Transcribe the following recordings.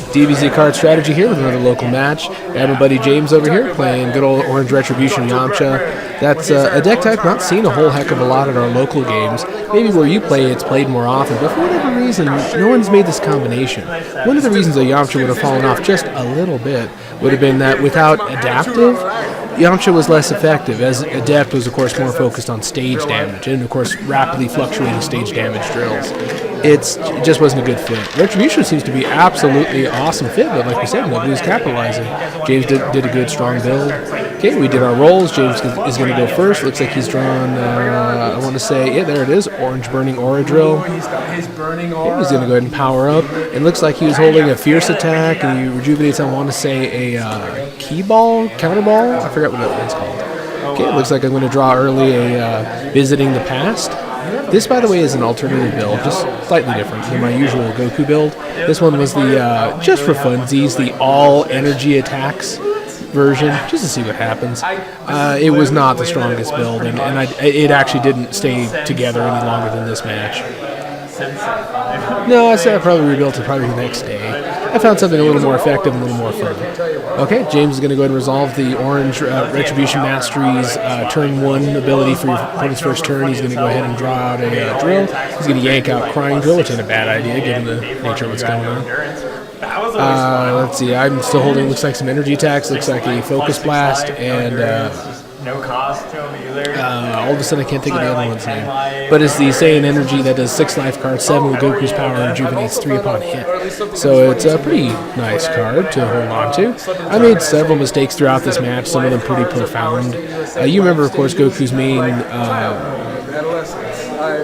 DBZ card strategy here with another local match. I have my buddy James over here playing good old Orange Retribution Yamcha. That's a deck type not seen a whole heck of a lot at our local games. Maybe where you play it's played more often, but for whatever reason, no one's made this combination. One of the reasons that Yamcha would have fallen off just a little bit would have been that without adaptive, Yamcha was less effective, as Adept was, of course, more focused on stage damage, and, of course, rapidly fluctuating stage damage drills. It just wasn't a good fit. Retribution seems to be absolutely awesome fit, but like we said, nobody's capitalizing. James did a good, strong build. Okay, we did our rolls. James is going to go first. Looks like he's drawn, I want to say, yeah, there it is, Orange Burning Aura Drill. He's got his burning Okay, aura. he's going to go ahead and power up. It looks like he was holding a Fierce Attack, and he rejuvenates, I want to say, a Key Ball, Counter Ball? I forgot what that one's called. Okay, it looks like I'm going to draw early a Visiting the Past. This, by the way, is an alternative build, just slightly different than my usual Goku build. This one was the, just for funsies, the all energy attacks version, just to see what happens. It was not the strongest build, and it actually didn't stay together any longer than this match. No, I said I probably rebuilt it probably the next day. I found something a little more effective and a little more fun. Okay, James is going to go ahead and resolve the Orange Retribution Mastery's turn 1 ability for your opponent's first turn. He's going to go ahead and draw out a drill. He's going to yank out Crying Drill, which ain't a bad idea given the nature of what's going on. Let's see, I'm still holding, looks like some energy attacks, looks like a Focus Blast, and No cost to him either. all of a sudden I can't think of the other one's name. But it's the Saiyan energy that does 6 life cards, 7 with Goku's power, and rejuvenates 3 upon hit. So it's a pretty nice card to hold on to. I made several mistakes throughout this match, some of them pretty profound. You remember, of course, Goku's main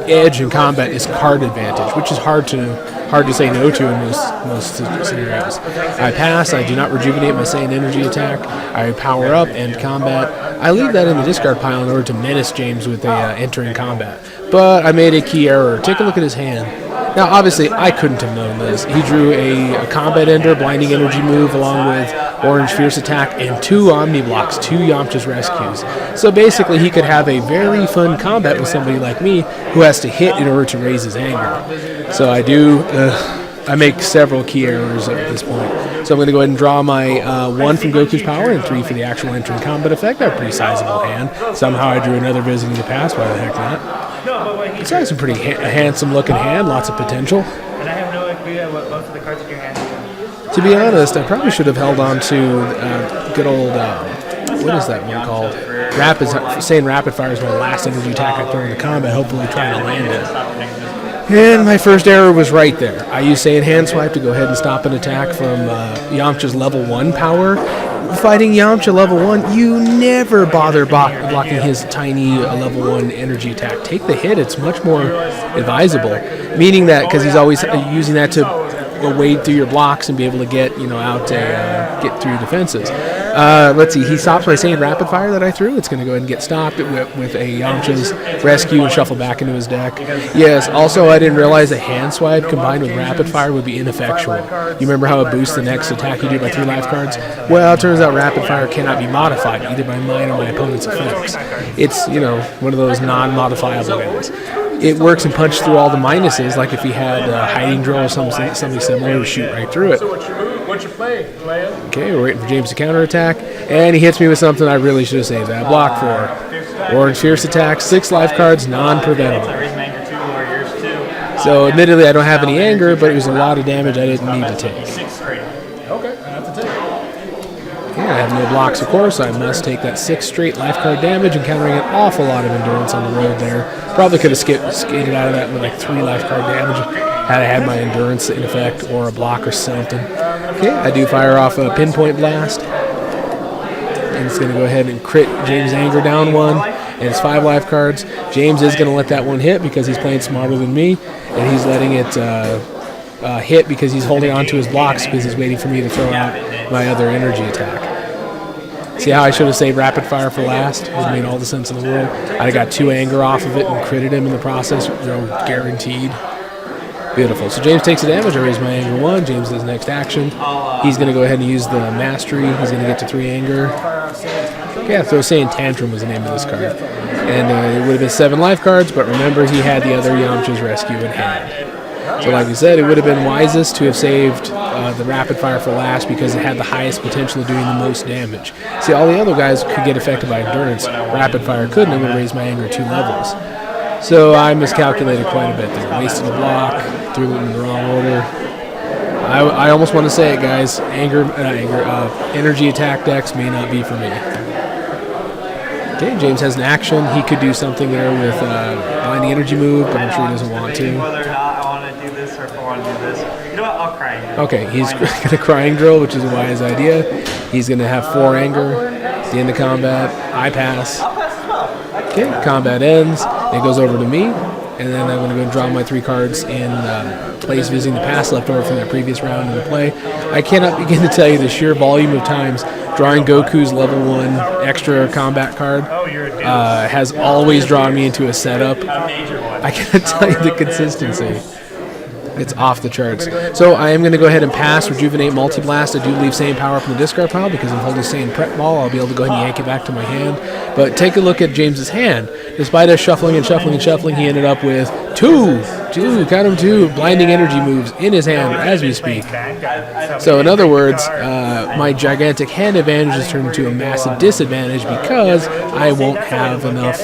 edge in combat is card advantage, which is hard to say no to in most scenarios. I pass, I do not rejuvenate my Saiyan energy attack, I power up, end combat. I leave that in the discard pile in order to menace James with entering combat. But I made a key error. Take a look at his hand. Now, obviously, I couldn't have known this. He drew a combat ender, blinding energy move, along with Orange Fierce Attack, and 2 Omni Blocks, 2 Yamcha's Rescues. So basically, he could have a very fun combat with somebody like me who has to hit in order to raise his anger. So I make several key errors at this point. So I'm going to go ahead and draw my 1 from Goku's power and 3 for the actual entering combat effect. I have a pretty sizable hand. Somehow I drew another Visiting the Past. Why the heck not? It's actually a pretty handsome looking hand, lots of potential. And I have no idea what most of the cards in your hand do. To be honest, I probably should have held on to good old, what is that one called? Saying Rapid Fire is my last energy attack I throw into combat, hopefully trying to land it. And my first error was right there. I used Saiyan Hand Swipe to go ahead and stop an attack from Yamcha's level 1 power. Fighting Yamcha level 1, you never bother blocking his tiny level 1 energy attack. Take the hit, it's much more advisable. Meaning that, because he's always using that to wade through your blocks and be able to get, out to get through your defenses. Let's see, he stops by Saiyan Rapid Fire that I threw. It's going to go ahead and get stopped with a Yamcha's Rescue and shuffle back into his deck. Yes, also I didn't realize a Hand Swipe combined with Rapid Fire would be ineffectual. You remember how it boosts the next attack you do by 3 life cards? Well, it turns out Rapid Fire cannot be modified either by mine or my opponent's effects. It's, one of those non-modifiable ones. It works and punches through all the minuses, like if he had Hiding Drill or something similar to shoot right through it. What's your play, Leia? Okay, we're waiting for James to counterattack, and he hits me with something I really should have saved that block for. Orange Fierce Attack, 6 life cards, non-preventable. So admittedly I don't have any anger, but it was a lot of damage I didn't need to take. Okay, I have to take. Yeah, I have no blocks, of course. I must take that 6 straight life card damage, encountering an awful lot of endurance on the road there. Probably could have skated out of that with like 3 life card damage had I had my endurance in effect or a block or something. Okay, I do fire off a Pinpoint Blast. And it's going to go ahead and crit James' anger down 1. And it's 5 life cards. James is going to let that one hit because he's playing smarter than me. And he's letting it hit because he's holding on to his blocks because he's waiting for me to throw out my other energy attack. See how I should have saved Rapid Fire for last? It would have made all the sense in the world. I'd have got 2 anger off of it and critted him in the process, guaranteed. Beautiful. So James takes the damage. I raise my anger 1. James does next action. He's going to go ahead and use the Mastery. He's going to get to 3 anger. Yeah, so Saiyan Tantrum was the name of this card. And it would have been 7 life cards, but remember he had the other Yamcha's Rescue in hand. So like we said, it would have been wisest to have saved the rapid fire for last because it had the highest potential of doing the most damage. See, all the other guys could get affected by endurance. Rapid fire couldn't. It would raise my anger 2 levels. So I miscalculated quite a bit there. Wasted a block, threw it in the wrong order. I almost want to say it, guys. Energy attack decks may not be for me. Okay, James has an action. He could do something there with blinding energy move, but I'm sure he doesn't want to. Whether or not I want to do this or if I want to do this. You know what? I'll cry. Okay, he's going to crying drill, which is a wise idea. He's going to have 4 anger. At the end of combat, I pass. Okay, combat ends. It goes over to me, and then I'm going to go and draw my 3 cards in place visiting the past left over from that previous round in the play. I cannot begin to tell you the sheer volume of times drawing Goku's level 1 extra combat card has always drawn me into a setup. I cannot tell you the consistency. It's off the charts. So I am going to go ahead and pass Rejuvenate Multi-Blast. I do leave Saiyan Power up in the discard pile because I'm holding Saiyan Prep Ball. I'll be able to go ahead and yank it back to my hand. But take a look at James's hand. Despite us shuffling and shuffling and shuffling, he ended up with 2 blinding energy moves in his hand as we speak. So in other words, my gigantic hand advantage has turned into a massive disadvantage because I won't have enough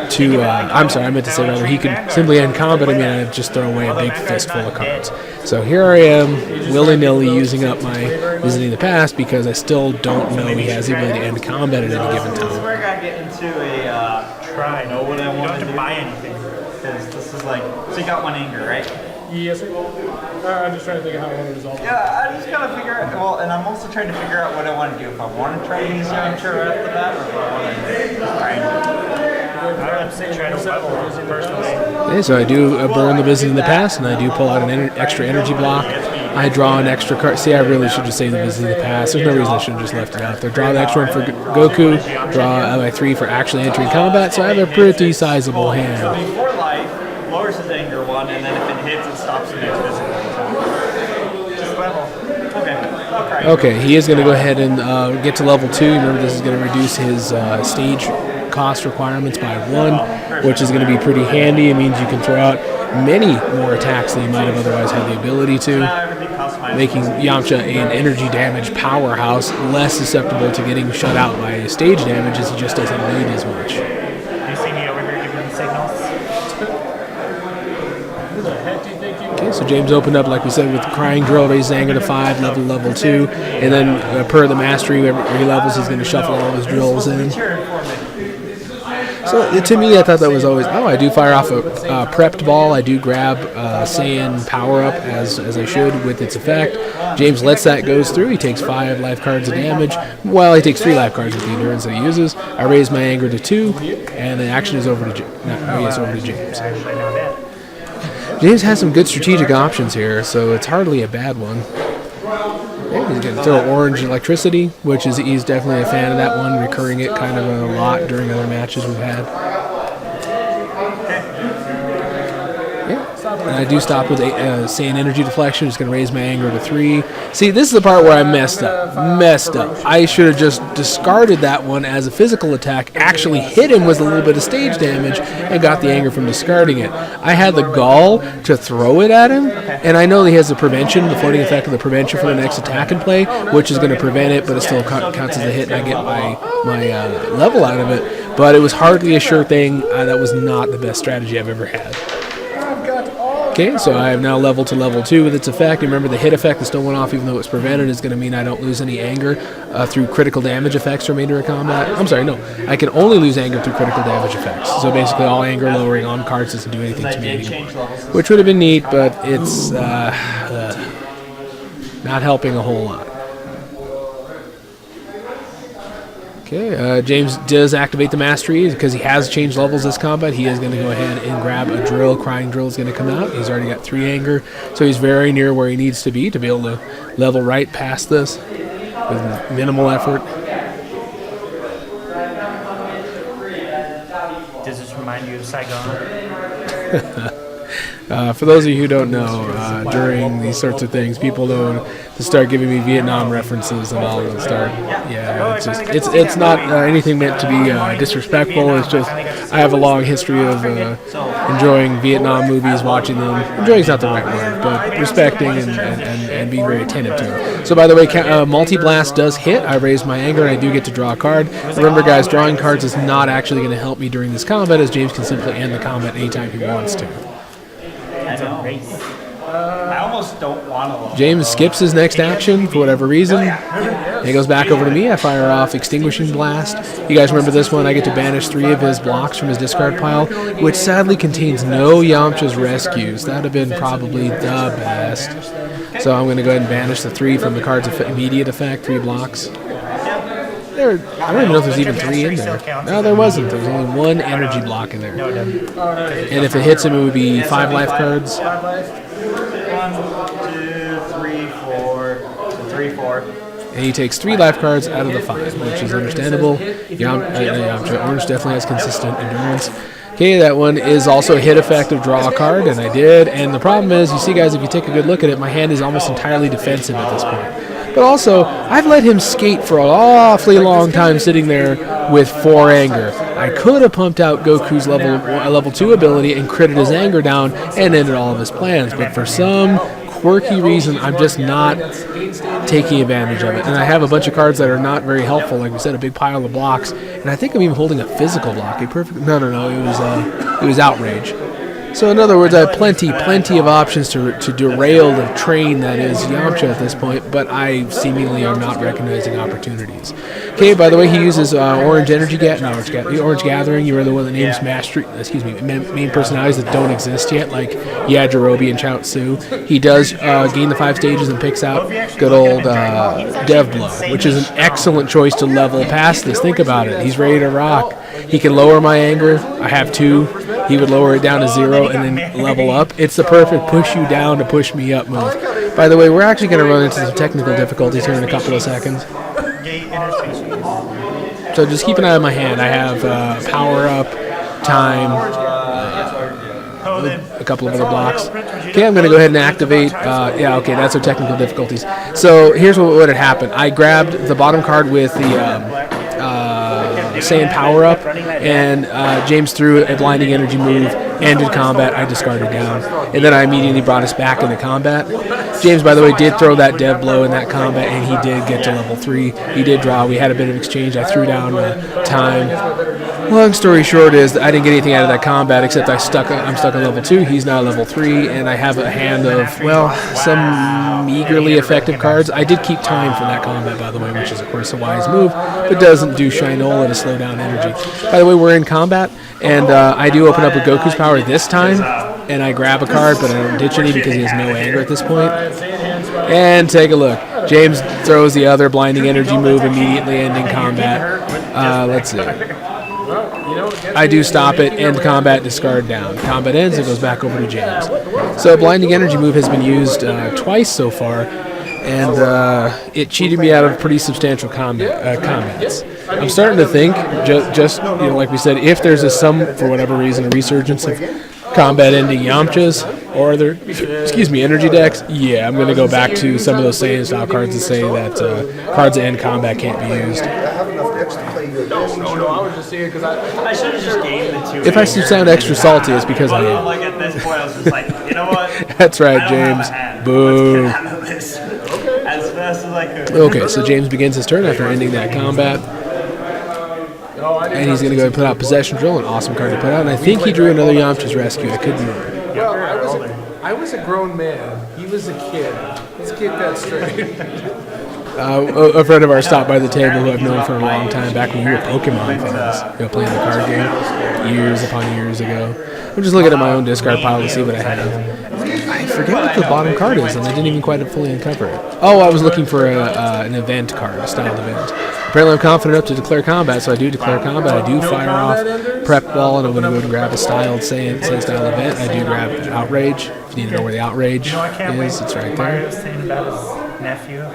to, I'm sorry, I meant to say rather, he could simply end combat me and I'd just throw away a big fistful of cards. So here I am, willy-nilly using up my Visiting the Past because I still don't know he has the ability to end combat at any given time. This is where I got to get into a try. Know what I want to do. You don't have to buy anything. Because this is like, so you got 1 anger, right? Yes, sir. I'm just trying to think of how I want to resolve it. Yeah, I just got to figure out, well, and I'm also trying to figure out what I want to do. If I want to try to use Yamcha right off the bat, or if I want to try and Okay, so I do burn the Visit in the Past, and I do pull out an extra energy block. I draw an extra card. See, I really should just say the Visit in the Past. There's no reason I should have just left it out there. Draw the extra one for Goku, draw my 3 for actually entering combat, so I have a pretty sizable hand. Before life, lowers his anger 1, and then if it hits, it stops the next visit. Just level. Okay. Okay, he is going to go ahead and get to level 2. Remember, this is going to reduce his stage cost requirements by 1, which is going to be pretty handy. It means you can throw out many more attacks than you might have otherwise had the ability to, making Yamcha an energy damage powerhouse less susceptible to getting shut out by stage damage as he just doesn't need as much. You see me over here giving the signals? Okay, so James opened up, like we said, with Crying Drill, raised anger to 5, level 2, and then per the mastery, every levels he's going to shuffle all of his drills in. So to me, I thought that was always, I do fire off a prepped ball. I do grab Saiyan Power Up as I should with its effect. James lets that goes through. He takes 5 life cards of damage. Well, he takes 3 life cards with the endurance that he uses. I raise my anger to 2, and the action is over to James. James has some good strategic options here, so it's hardly a bad one. He's going to throw Orange Electricity, which is he's definitely a fan of that one, recurring it kind of a lot during other matches we've had. And I do stop with Saiyan Energy Deflection. It's going to raise my anger to 3. See, this is the part where I messed up. I should have just discarded that one as a physical attack, actually hit him with a little bit of stage damage, and got the anger from discarding it. I had the gall to throw it at him, and I know he has the prevention, the floating effect of the prevention for the next attack in play, which is going to prevent it, but it still counts as a hit, and I get my level out of it. But it was hardly a sure thing. That was not the best strategy I've ever had. Okay, so I have now leveled to level 2 with its effect. Remember, the hit effect that still went off even though it's prevented is going to mean I don't lose any anger through critical damage effects for remainder of combat. I'm sorry, no. I can only lose anger through critical damage effects. So basically all anger lowering on cards doesn't do anything to me anymore. Which would have been neat, but it's not helping a whole lot. Okay, James does activate the mastery because he has changed levels this combat. He is going to go ahead and grab a drill. Crying Drill is going to come out. He's already got 3 anger, so he's very near where he needs to be to able to level right past this with minimal effort. Does this remind you of Saiyan? For those of you who don't know, during these sorts of things, people know to start giving me Vietnam references and all that start. Yeah, it's not anything meant to be disrespectful. It's just I have a long history of enjoying Vietnam movies, watching them. Enjoying is not the right word, but respecting and being very attentive to them. So by the way, multi-blast does hit. I raise my anger and I do get to draw a card. Remember guys, drawing cards is not actually going to help me during this combat, as James can simply end the combat anytime he wants to. I know. I almost don't want to. James skips his next action for whatever reason. And he goes back over to me. I fire off Extinguishing Blast. You guys remember this one? I get to banish 3 of his blocks from his discard pile, which sadly contains no Yamcha's Rescues. That would have been probably the best. So I'm going to go ahead and banish the 3 from the card's immediate effect, 3 blocks. I don't even know if there's even 3 in there. No, there wasn't. There was only 1 energy block in there. And if it hits him, it would be 5 life cards. 1, 2, 3, 4. 3, 4. And he takes 3 life cards out of the 5, which is understandable. Yamcha Orange definitely has consistent endurance. Okay, that one is also a hit effect of draw a card, and I did. And the problem is, you see guys, if you take a good look at it, my hand is almost entirely defensive at this point. But also, I've let him skate for an awfully long time sitting there with 4 anger. I could have pumped out Goku's level 2 ability and critted his anger down and ended all of his plans. But for some quirky reason, I'm just not taking advantage of it. And I have a bunch of cards that are not very helpful. Like we said, a big pile of blocks. And I think I'm even holding a physical block. No, it was Outrage. So in other words, I have plenty of options to derail the train that is Yamcha at this point, but I seemingly am not recognizing opportunities. Okay, by the way, he uses Orange Gathering. You are the one that names main personalities that don't exist yet, like Yajirobe and Chaozu. He does gain the 5 stages and picks out good old Dev Blow, which is an excellent choice to level past this. Think about it. He's ready to rock. He can lower my anger. I have 2. He would lower it down to 0 and then level up. It's the perfect push you down to push me up move. By the way, we're actually going to run into some technical difficulties here in a couple of seconds. So just keep an eye on my hand. I have power up, time, a couple of other blocks. Okay, I'm going to go ahead and activate. Okay, that's our technical difficulties. So here's what had happened. I grabbed the bottom card with the Saiyan power up, and James threw a blinding energy move, ended combat. I discarded down, and then I immediately brought us back into combat. James, by the way, did throw that dev blow in that combat, and he did get to level 3. He did draw. We had a bit of exchange. I threw down time. Long story short is that I didn't get anything out of that combat except I'm stuck at level 2. He's now level 3, and I have a hand of, some meagerly effective cards. I did keep time for that combat, by the way, which is, of course, a wise move, but doesn't do Shinola to slow down energy. By the way, we're in combat, and I do open up with Goku's power this time, and I grab a card, but I don't ditch any because he has no anger at this point. And take a look. James throws the other blinding energy move, immediately ending combat. Let's see. I do stop it, end combat, discard down. Combat ends, it goes back over to James. So blinding energy move has been used twice so far, and it cheated me out of pretty substantial combats. I'm starting to think, just like we said, if there's for whatever reason, a resurgence of combat-ending Yamchas or other, energy decks, yeah, I'm going to go back to some of those Saiyan-style cards that say that cards that end combat can't be used. No, I was just saying because I should have just gained the 2. If I sound extra salty, it's because I am. Like at this point, I was just like, you know what? That's right, James. Boom. As fast as I could. Okay, so James begins his turn after ending that combat. And he's going to go and put out Possession Drill, an awesome card to put out. And I think he drew another Yamcha's Rescue. I could be wrong. Well, I was a grown man. He was a kid. Let's get that straight. A friend of ours stopped by the table who I've known for a long time, back when we were Pokemon fans, playing the card game years upon years ago. I'm just looking at my own discard pile to see what I have. I forget what the bottom card is, and I didn't even quite fully uncover it. Oh, I was looking for an event card, a styled event. Apparently I'm confident enough to declare combat, so I do declare combat. I do fire off Prep Ball, and I'm going to go and grab a styled Saiyan style event. I do grab Outrage. If you need to know where the Outrage is, it's right there. Saying about his nephew.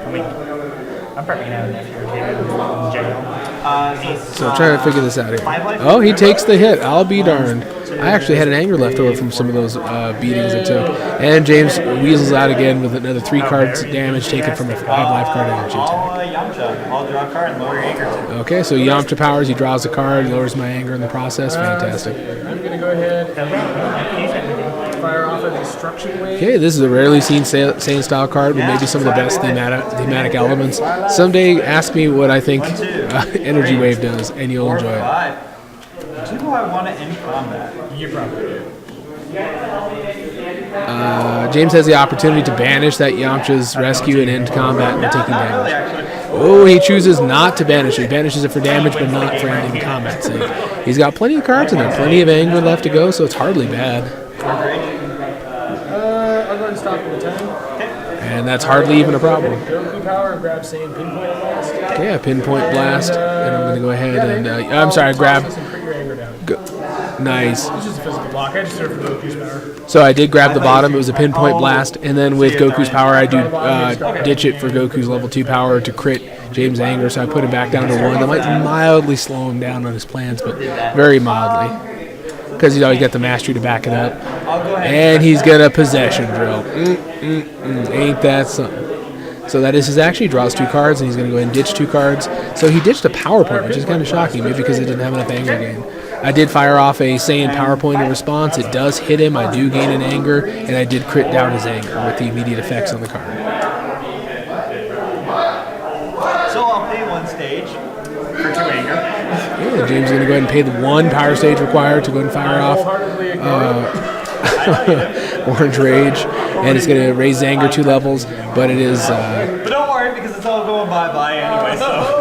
I'm probably going to have a nephew or kid in jail. So I'm trying to figure this out here. Oh, he takes the hit. I'll be darned. I actually had an anger left over from some of those beatings it took. And James weasels out again with another 3 cards damage taken from a 5 life card energy attack. Yamcha. I'll draw a card and lower your anger too. Okay, so Yamcha powers. He draws a card, lowers my anger in the process. Fantastic. I'm going to go ahead and fire off a destruction wave. Okay, this is a rarely seen Saiyan style card with maybe some of the best thematic elements. Someday ask me what I think Energy Wave does, and you'll enjoy it. Do I want to end combat? You probably do. James has the opportunity to banish that Yamcha's rescue and end combat and taking damage. Oh, he chooses not to banish it. He banishes it for damage, but not for ending combat sake. He's got plenty of cards in there, plenty of anger left to go, so it's hardly bad. I'll go ahead and stop at the 10. And that's hardly even a problem. Goku power, grab Saiyan pinpoint blast. Okay, a pinpoint blast, and I'm going to go ahead and, I'm sorry, grab. Nice. It's just a physical block. I just threw it for Goku's power. So I did grab the bottom. It was a pinpoint blast, and then with Goku's power, I do ditch it for Goku's level 2 power to crit James' anger. So I put him back down to 1. I might mildly slow him down on his plans, but very mildly, because he's always got the mastery to back it up. And he's gonna possession drill. Ain't that something? So that is his action. He draws 2 cards, and he's gonna go ahead and ditch 2 cards. So he ditched a power point, which is kind of shocking, maybe because it didn't have enough anger gain. I did fire off a Saiyan power point in response. It does hit him. I do gain an anger, and I did crit down his anger with the immediate effects on the card. So I'll pay 1 stage for 2 anger. Yeah, James is going to go ahead and pay the 1 power stage required to go ahead and fire off Orange Rage, and it's going to raise his anger 2 levels, but it is... But don't worry, because it's all going bye-bye anyway, so...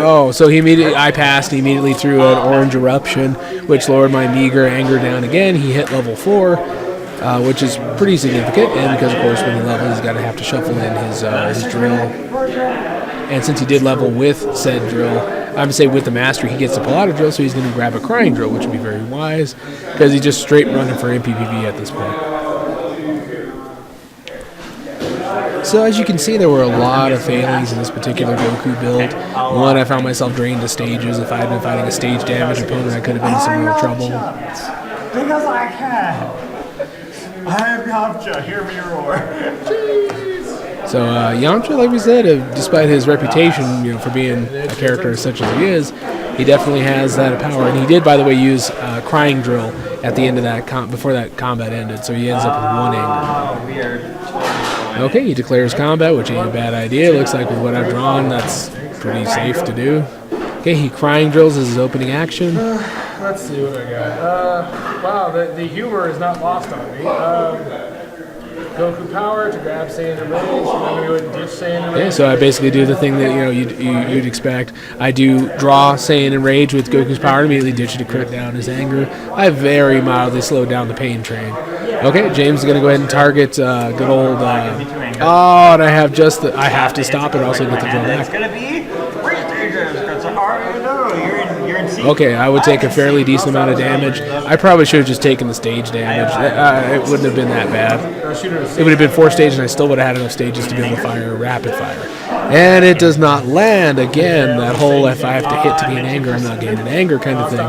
Oh, so he immediately, I passed, he immediately threw an Orange Eruption, which lowered my meager anger down again. He hit level 4, which is pretty significant, and because, of course, when he levels, he's going to have to shuffle in his drill. And since he did level with said drill, I'm going to say with the mastery, he gets to pull out a drill, so he's going to grab a crying drill, which would be very wise, because he's just straight running for MPPV at this point. So as you can see, there were a lot of failings in this particular Goku build. One, I found myself drained to stages. If I had been fighting a stage damage opponent, I could have been in some real trouble. Because I can. I am Yamcha, hear me roar. So Yamcha, like we said, despite his reputation, for being a character such as he is, he definitely has that power. And he did, by the way, use Crying Drill at the end of that before that combat ended. So he ends up with 1 anger. Oh, weird. Okay, he declares combat, which ain't a bad idea. Looks like with what I've drawn, that's pretty safe to do. Okay, he Crying Drills as his opening action. Let's see what I got. Wow, the humor is not lost on me. Goku power to grab Saiyan and Rage. I'm going to go ahead and ditch Saiyan and Rage. Yeah, so I basically do the thing that you'd expect. I do draw Saiyan and Rage with Goku's power, immediately ditch it to crit down his anger. I very mildly slowed down the pain train. Okay, James is going to go ahead and target good old... and I have I have to stop it, also get the drill back. It's going to be 3 stages, because you're in C. Okay, I would take a fairly decent amount of damage. I probably should have just taken the stage damage. It wouldn't have been that bad. It would have been 4 stages, and I still would have had enough stages to be able to fire rapid fire. And it does not land again. That whole if I have to hit to be in anger, I'm not gaining anger kind of thing.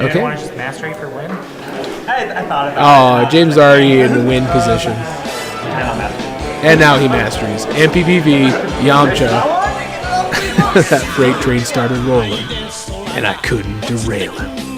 Okay. Mastery for win? I thought it. Oh, James is already in the win position. And now he masteries. MPPV, Yamcha. That freight train started rolling, and I couldn't derail him.